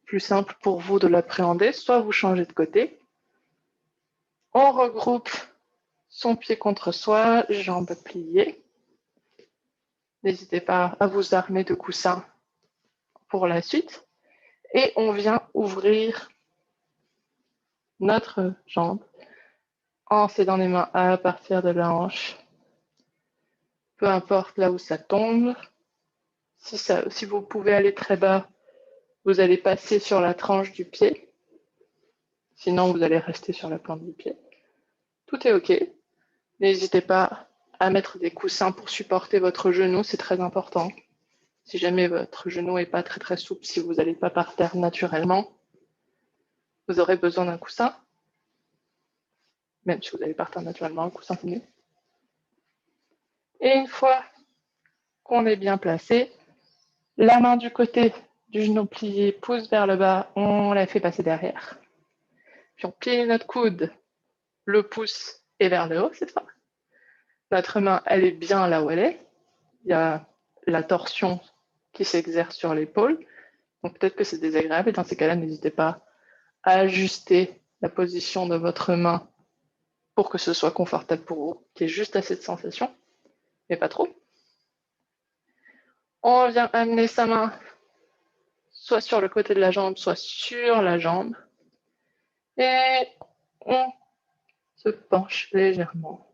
plus simple pour vous de l'appréhender, soit vous changez de côté. On regroupe son pied contre soi, jambes pliées. N'hésitez pas à vous armer de coussins pour la suite. Et on vient ouvrir notre jambe en s'aidant les mains à partir de la hanche. Peu importe là où ça tombe. Si vous pouvez aller très bas, vous allez passer sur la tranche du pied. Sinon, vous allez rester sur la plante du pied. Tout est OK. N'hésitez pas à mettre des coussins pour supporter votre genou, c'est très important. Si jamais votre genou n'est pas très très souple, si vous n'allez pas par terre naturellement, vous aurez besoin d'un coussin. Même si vous allez par terre naturellement, un coussin c'est mieux. Et une fois qu'on est bien placé, la main du côté du genou plié pousse vers le bas, on la fait passer derrière. Puis on plie notre coude, le pouce est vers le haut cette fois. Notre main, elle est bien là où elle est. Il y a la torsion qui s'exerce sur l'épaule. Donc peut-être que c'est désagréable et dans ces cas-là, n'hésitez pas à ajuster la position de votre main pour que ce soit confortable pour vous, qu'il y ait juste assez de sensation, mais pas trop. On vient amener sa main soit sur le côté de la jambe, soit sur la jambe. Et on se penche légèrement.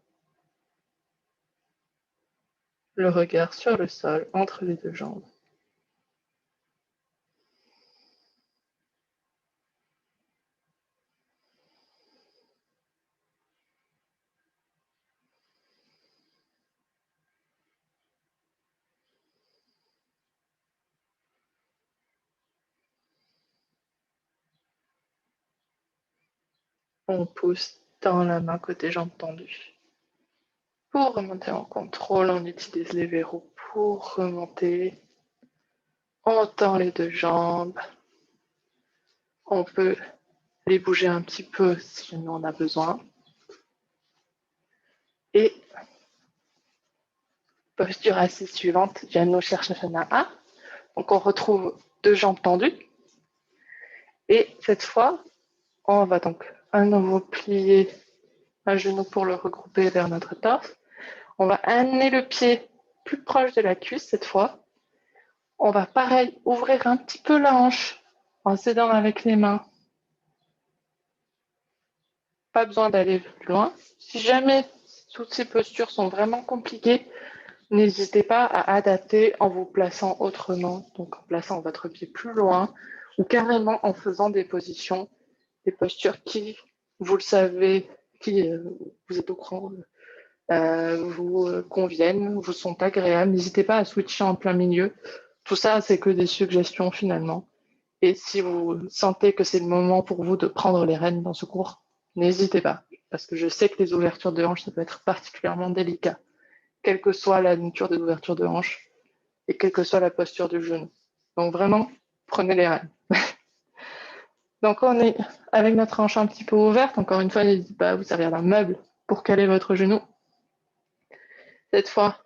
Le regard sur le sol entre les deux jambes. On pousse dans la main côté jambe tendue. Pour remonter en contrôle, on utilise les verrous pour remonter. On tend les deux jambes. On peut les bouger un petit peu si on en a besoin. Et posture assise suivante, Janu Shirshasana. Donc on retrouve deux jambes tendues. Et cette fois, on va donc à nouveau plier un genou pour le regrouper vers notre torse. On va amener le pied plus proche de la cuisse cette fois. On va pareil ouvrir un petit peu la hanche en s'aidant avec les mains. Pas besoin d'aller plus loin. Si jamais toutes ces postures sont vraiment compliquées, n'hésitez pas à adapter en vous plaçant autrement, donc en plaçant votre pied plus loin ou carrément en faisant des positions, des postures qui, vous le savez, qui vous êtes au courant, vous conviennent, vous sont agréables. N'hésitez pas à switcher en plein milieu. Tout ça, c'est que des suggestions finalement. Et si vous sentez que c'est le moment pour vous de prendre les rênes dans ce cours, n'hésitez pas. Parce que je sais que les ouvertures de hanches, ça peut être particulièrement délicat, quelle que soit la nature des ouvertures de hanches et quelle que soit la posture du genou. Donc vraiment, prenez les rênes. Donc on est avec notre hanche un petit peu ouverte. Encore une fois, n'hésitez pas à vous servir d'un meuble pour caler votre genou. Cette fois,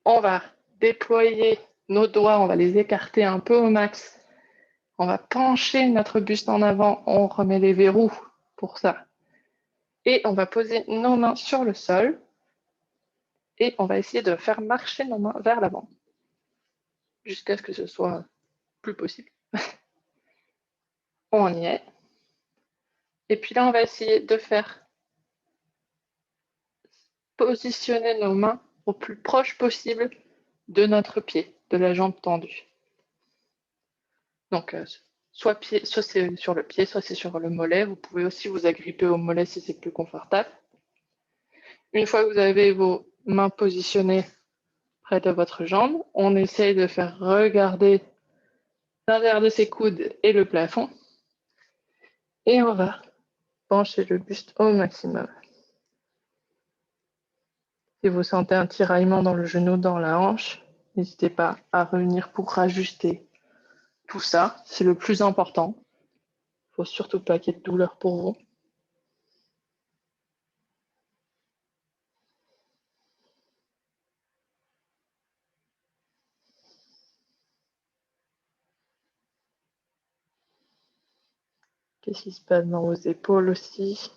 on va déployer nos doigts, on va les écarter un peu au max. On va pencher notre buste en avant, on remet les verrous pour ça. Et on va poser nos mains sur le sol et on va essayer de faire marcher nos mains vers l'avant jusqu'à ce que ce soit plus possible. On y est. Et puis là, on va essayer de faire positionner nos mains au plus proche possible de notre pied, de la jambe tendue. Donc, soit c'est sur le pied, soit c'est sur le mollet. Vous pouvez aussi vous agripper au mollet si c'est plus confortable. Une fois que vous avez vos mains positionnées près de votre jambe, on essaye de faire regarder l'intérieur de ses coudes et le plafond. Et on va pencher le buste au maximum. Si vous sentez un tiraillement dans le genou, dans la hanche, n'hésitez pas à revenir pour rajuster tout ça. C'est le plus important. Il ne faut surtout pas qu'il y ait de douleur pour vous. Qu'est-ce qui se passe dans vos épaules aussi?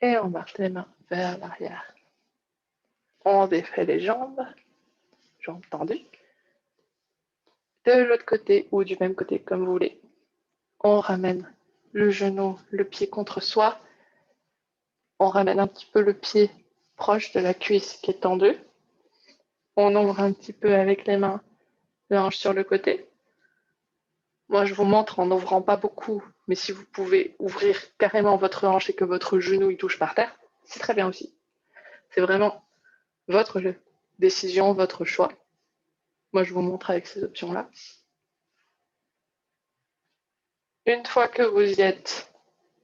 Et on marche les mains vers l'arrière. On défait les jambes tendues. De l'autre côté ou du même côté, comme vous voulez. On ramène le genou, le pied contre soi. On ramène un petit peu le pied proche de la cuisse qui est tendue. On ouvre un petit peu avec les mains la hanche sur le côté. Moi, je vous montre en n'ouvrant pas beaucoup, mais si vous pouvez ouvrir carrément votre hanche et que votre genou il touche par terre, c'est très bien aussi. C'est vraiment votre décision, votre choix. Moi, je vous montre avec ces options-là. Une fois que vous y êtes,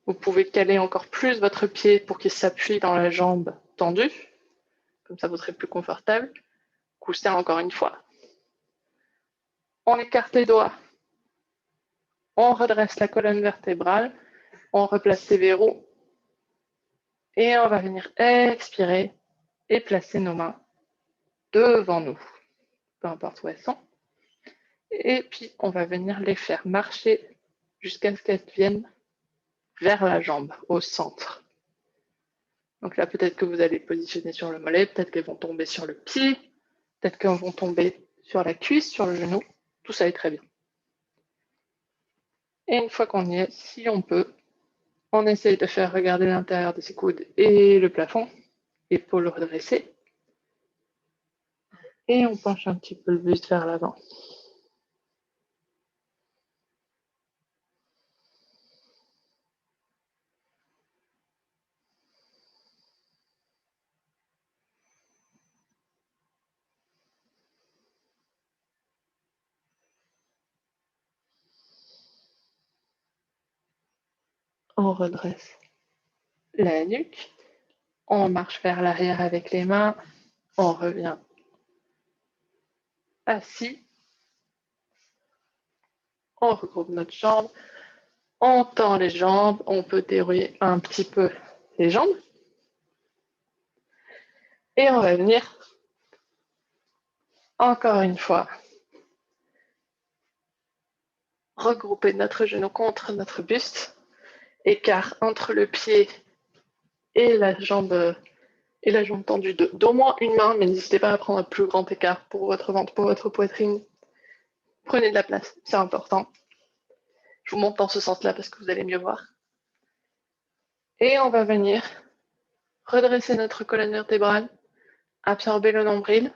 vous pouvez caler encore plus votre pied pour qu'il s'appuie dans la jambe tendue. Comme ça, vous serez plus confortable. Coussin encore une fois. On écarte les doigts. On redresse la colonne vertébrale. On replace les verrous. Et on va venir expirer et placer nos mains devant nous, peu importe où elles sont. Et puis, on va venir les faire marcher jusqu'à ce qu'elles viennent vers la jambe, au centre. Donc là, peut-être que vous allez positionner sur le mollet, peut-être qu'elles vont tomber sur le pied, peut-être qu'elles vont tomber sur la cuisse, sur le genou. Tout ça est très bien. Et une fois qu'on y est, si on peut, on essaye de faire regarder l'intérieur de ses coudes et le plafond, épaules redressées. Et on penche un petit peu le buste vers l'avant. On redresse la nuque. On marche vers l'arrière avec les mains. On revient assis. On regroupe notre jambe. On tend les jambes. On peut dérouiller un petit peu les jambes. Et on va venir encore une fois regrouper notre genou contre notre buste. Écart entre le pied et la jambe tendue d'au moins une main, mais n'hésitez pas à prendre un plus grand écart pour votre ventre, pour votre poitrine. Prenez de la place, c'est important. Je vous montre dans ce sens-là parce que vous allez mieux voir. Et on va venir redresser notre colonne vertébrale, absorber le nombril.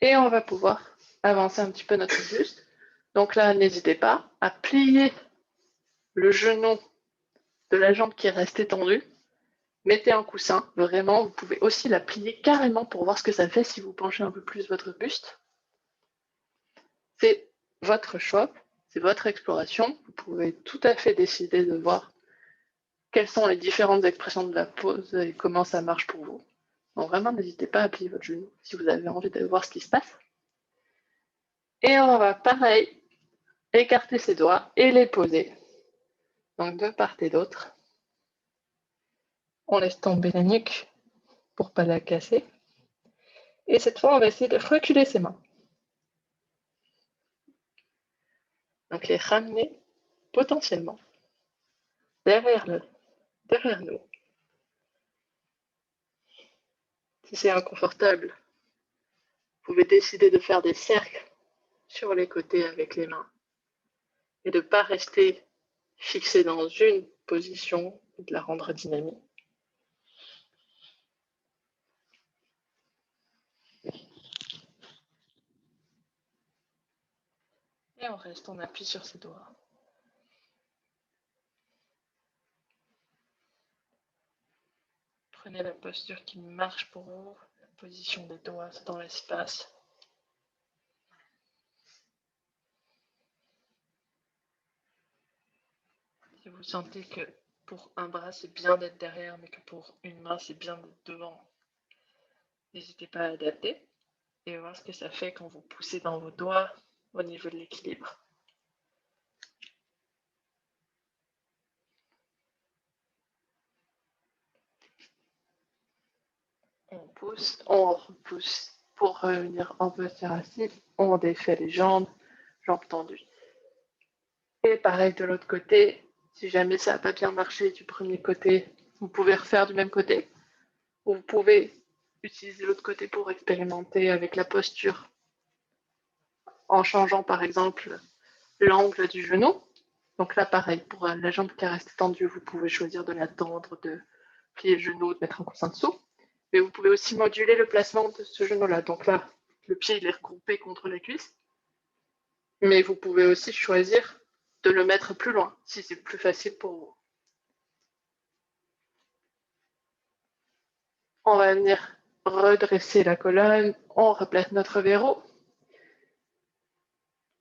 Et on va pouvoir avancer un petit peu notre buste. Donc là, n'hésitez pas à plier le genou de la jambe qui reste étendue. Mettez un coussin, vraiment, vous pouvez aussi la plier carrément pour voir ce que ça fait si vous penchez un peu plus votre buste. C'est votre choix, c'est votre exploration. Vous pouvez tout à fait décider de voir quelles sont les différentes expressions de la pose et comment ça marche pour vous. Donc vraiment, n'hésitez pas à plier votre genou si vous avez envie de voir ce qui se passe. Et on va, pareil, écarter ses doigts et les poser. Donc de part et d'autre. On laisse tomber la nuque pour ne pas la casser. Et cette fois, on va essayer de reculer ses mains. Donc les ramener potentiellement derrière nous. Si c'est inconfortable, vous pouvez décider de faire des cercles sur les côtés avec les mains. et de ne pas rester fixé dans une position et de la rendre dynamique. Et on reste, on appuie sur ses doigts. Prenez la posture qui marche pour vous, la position des doigts dans l'espace. Si vous sentez que pour un bras c'est bien d'être derrière, mais que pour une main c'est bien d'être devant, n'hésitez pas à adapter et voir ce que ça fait quand vous poussez dans vos doigts au niveau de l'équilibre. On pousse, on repousse. Pour revenir en posture assise, on défait les jambes, jambes tendues. Et pareil de l'autre côté, si jamais ça n'a pas bien marché du premier côté, vous pouvez refaire du même côté. Ou vous pouvez utiliser l'autre côté pour expérimenter avec la posture en changeant par exemple l'angle du genou. Donc là, pareil, pour la jambe qui reste tendue, vous pouvez choisir de la tendre, de plier le genou, de mettre un coussin dessous. Mais vous pouvez aussi moduler le placement de ce genou-là. Donc là, le pied il est regroupé contre la cuisse. Mais vous pouvez aussi choisir de le mettre plus loin, si c'est plus facile pour vous. On va venir redresser la colonne, on replace notre verrou.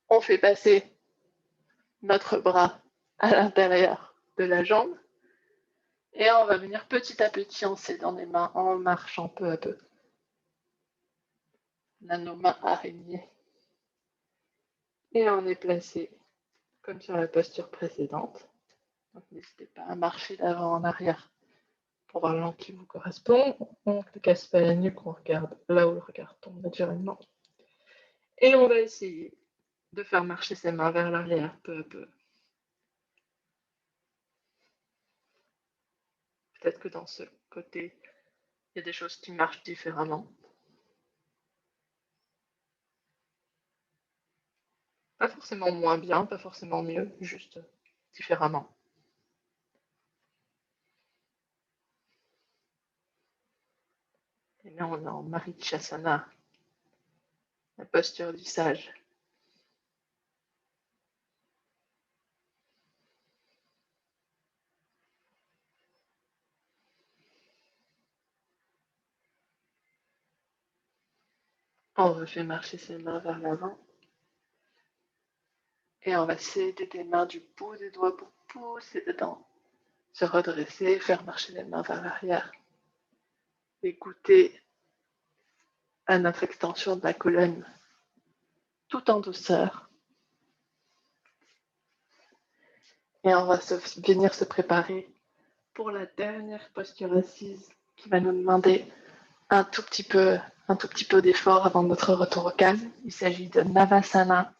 On fait passer notre bras à l'intérieur de la jambe. Et on va venir petit à petit en s'aidant les mains, en marchant peu à peu. On a nos mains araignées. Et on est placé comme sur la posture précédente. Donc n'hésitez pas à marcher d'avant en arrière pour voir l'angle qui vous correspond. On ne casse pas la nuque, on regarde là où le regard tombe naturellement. Et on va essayer de faire marcher ses mains vers l'arrière peu à peu. Peut-être que dans ce côté, il y a des choses qui marchent différemment. Pas forcément moins bien, pas forcément mieux, juste différemment. Et là, on est en Marichyasana, la posture du sage. On refait marcher ses mains vers l'avant. Et on va s'aider des mains du bout des doigts pour pousser dedans. Se redresser, faire marcher les mains vers l'arrière. Et goûter à notre extension de la colonne tout en douceur. Et on va venir se préparer pour la dernière posture assise qui va nous demander un tout petit peu d'effort avant notre retour au calme. Il s'agit de Navasana.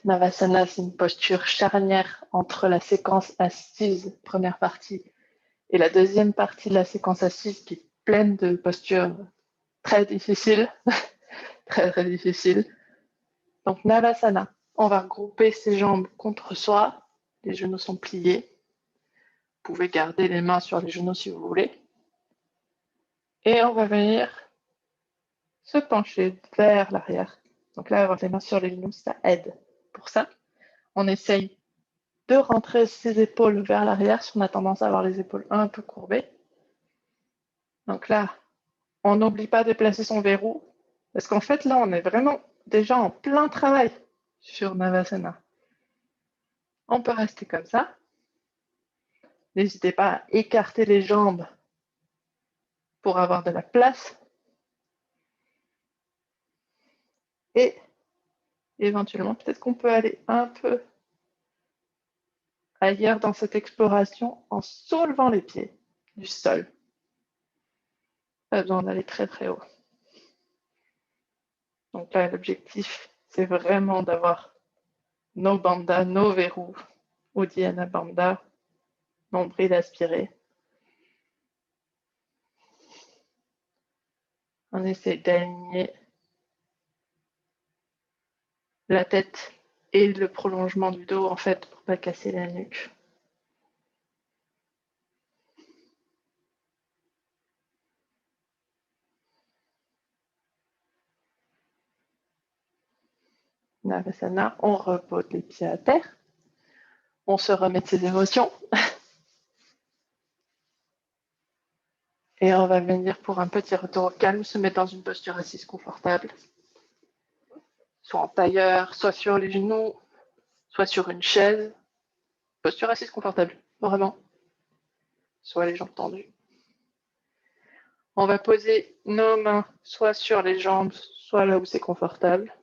Navasana, c'est une posture charnière entre la séquence assise, première partie, et la deuxième partie de la séquence assise qui est pleine de postures très difficiles, très très difficiles. Donc Navasana, on va regrouper ses jambes contre soi, les genoux sont pliés. Vous pouvez garder les mains sur les genoux si vous voulez. Et on va venir se pencher vers l'arrière. Donc là, avoir les mains sur les genoux, ça aide. Pour ça, on essaye de rentrer ses épaules vers l'arrière si on a tendance à avoir les épaules un peu courbées. Donc là, on n'oublie pas de placer son verrou, parce qu'en fait, là, on est vraiment déjà en plein travail sur Navasana. On peut rester comme ça. N'hésitez pas à écarter les jambes pour avoir de la place. Et éventuellement, peut-être qu'on peut aller un peu ailleurs dans cette exploration en soulevant les pieds du sol. Pas besoin d'aller très très haut. Donc là, l'objectif, c'est vraiment d'avoir nos bandas, nos verrous, Uddiyana Bandha, nombril aspiré. On essaie d'aligner la tête et le prolongement du dos en fait pour pas casser la nuque. Navasana, on repose les pieds à terre, on se remet de ses émotions et on va venir pour un petit retour au calme, se mettre dans une posture assise confortable, soit en tailleur, soit sur les genoux, soit sur une chaise. Posture assise confortable, vraiment. Soit les jambes tendues. On va poser nos mains soit sur les jambes, soit là où c'est confortable.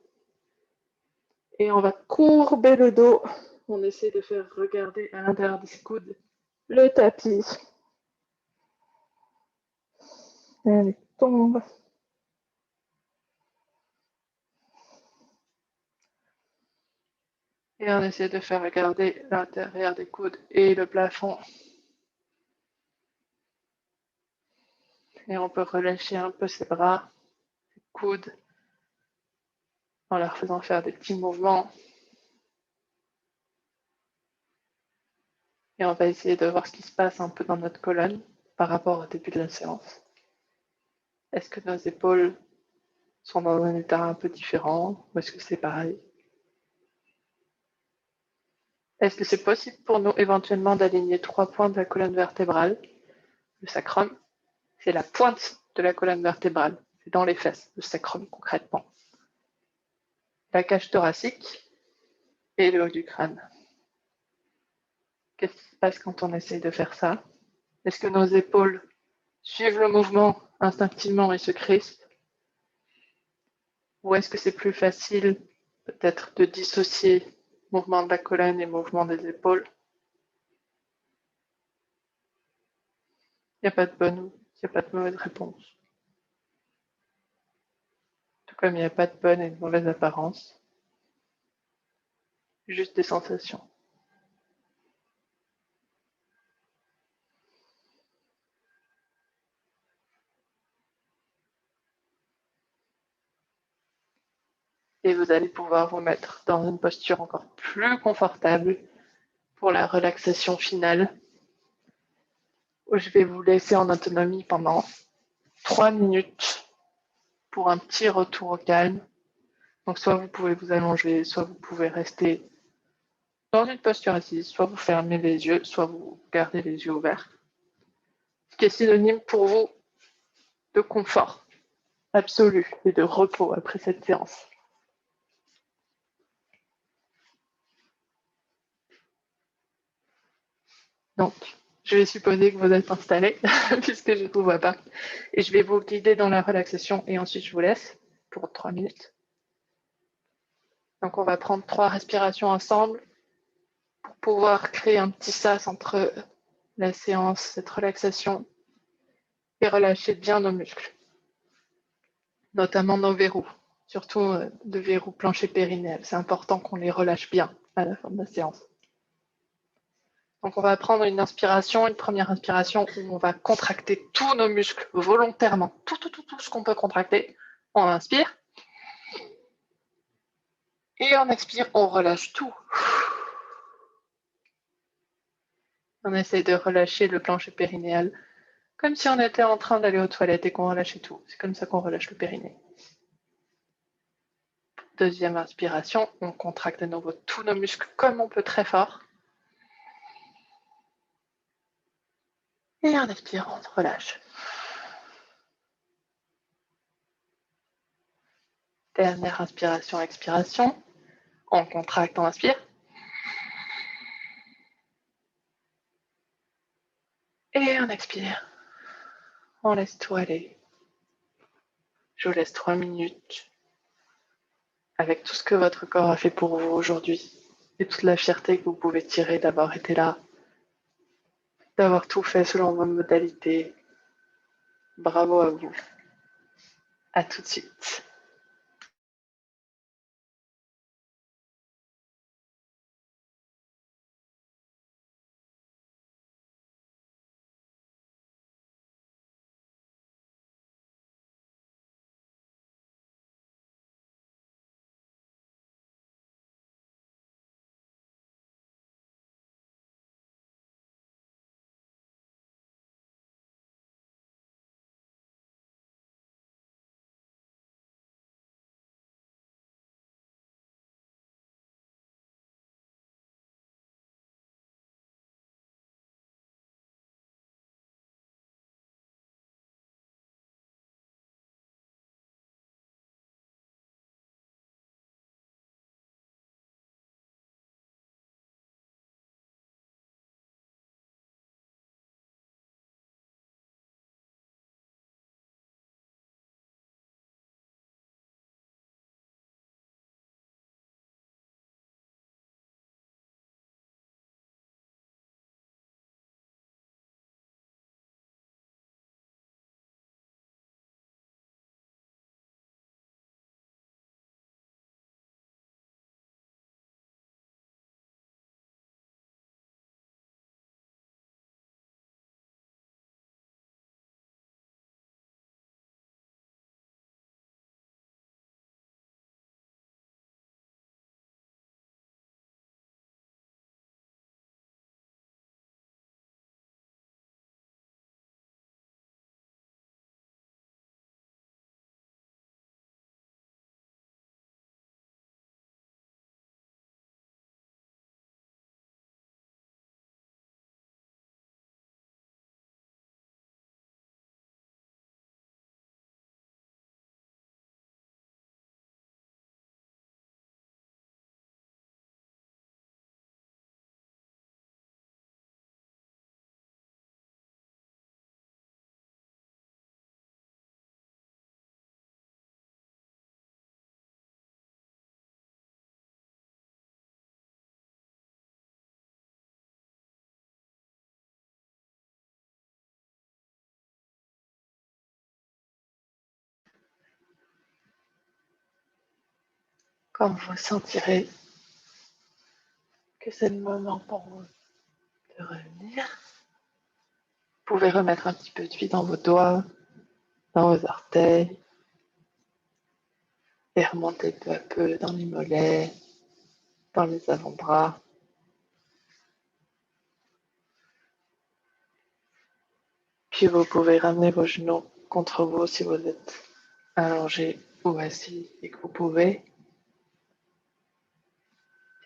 Et on va courber le dos. On essaie de faire regarder à l'intérieur des coudes le tapis. Allez, tombe. Et on essaie de faire regarder l'intérieur des coudes et le plafond. Et on peut relâcher un peu ses bras, ses coudes, en leur faisant faire des petits mouvements. Et on va essayer de voir ce qui se passe un peu dans notre colonne par rapport au début de la séance. Est-ce que nos épaules sont dans un état un peu différent ou est-ce que c'est pareil? Est-ce que c'est possible pour nous éventuellement d'aligner 3 points de la colonne vertébrale? Le sacrum, c'est la pointe de la colonne vertébrale, c'est dans les fesses, le sacrum concrètement. La cage thoracique et le haut du crâne. Qu'est-ce qui se passe quand on essaye de faire ça? Est-ce que nos épaules suivent le mouvement instinctivement et se crispent? Ou est-ce que c'est plus facile peut-être de dissocier mouvement de la colonne et mouvement des épaules? Il n'y a pas de bonne ou il n'y a pas de mauvaise réponse. Tout comme il n'y a pas de bonne et de mauvaise apparence. Juste des sensations. Et vous allez pouvoir vous mettre dans une posture encore plus confortable pour la relaxation finale, où je vais vous laisser en autonomie pendant 3 minutes pour un petit retour au calme. Donc soit vous pouvez vous allonger, soit vous pouvez rester dans une posture assise, soit vous fermez les yeux, soit vous gardez les yeux ouverts. Ce qui est synonyme pour vous de confort absolu et de repos après cette séance. Donc, je vais supposer que vous êtes installé, puisque je ne vous vois pas. Et je vais vous guider dans la relaxation et ensuite je vous laisse pour 3 minutes. Donc, on va prendre 3 respirations ensemble pour pouvoir créer un petit sas entre la séance, cette relaxation, et relâcher bien nos muscles, notamment nos verrous, surtout de verrous plancher périnéal. C'est important qu'on les relâche bien à la fin de la séance. Donc, on va prendre une inspiration, une première inspiration où on va contracter tous nos muscles volontairement, tout ce qu'on peut contracter. On inspire. Et on expire, on relâche tout. On essaie de relâcher le plancher périnéal, comme si on était en train d'aller aux toilettes et qu'on relâchait tout. C'est comme ça qu'on relâche le périnée. Deuxième inspiration, on contracte à nouveau tous nos muscles comme on peut très fort. Et en expirant, on se relâche. Dernière inspiration, expiration. On contracte, on inspire. Et on expire. On laisse tout aller. Je vous laisse 3 minutes avec tout ce que votre corps a fait pour vous aujourd'hui et toute la fierté que vous pouvez tirer d'avoir été là, d'avoir tout fait selon vos modalités. Bravo à vous. À tout de suite. Quand vous sentirez que c'est le moment pour vous de revenir, vous pouvez remettre un petit peu de vie dans vos doigts, dans vos orteils, et remonter peu à peu dans les mollets, dans les avant-bras. Puis vous pouvez ramener vos genoux contre vous si vous êtes allongé ou assis et que vous pouvez.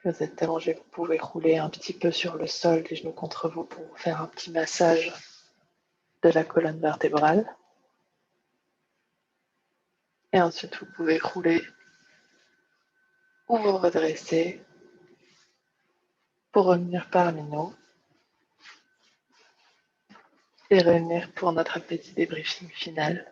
Si vous êtes allongé, vous pouvez rouler un petit peu sur le sol, les genoux contre vous pour faire un petit massage de la colonne vertébrale. Et ensuite, vous pouvez rouler ou vous redresser pour revenir parmi nous et revenir pour notre petit débriefing final.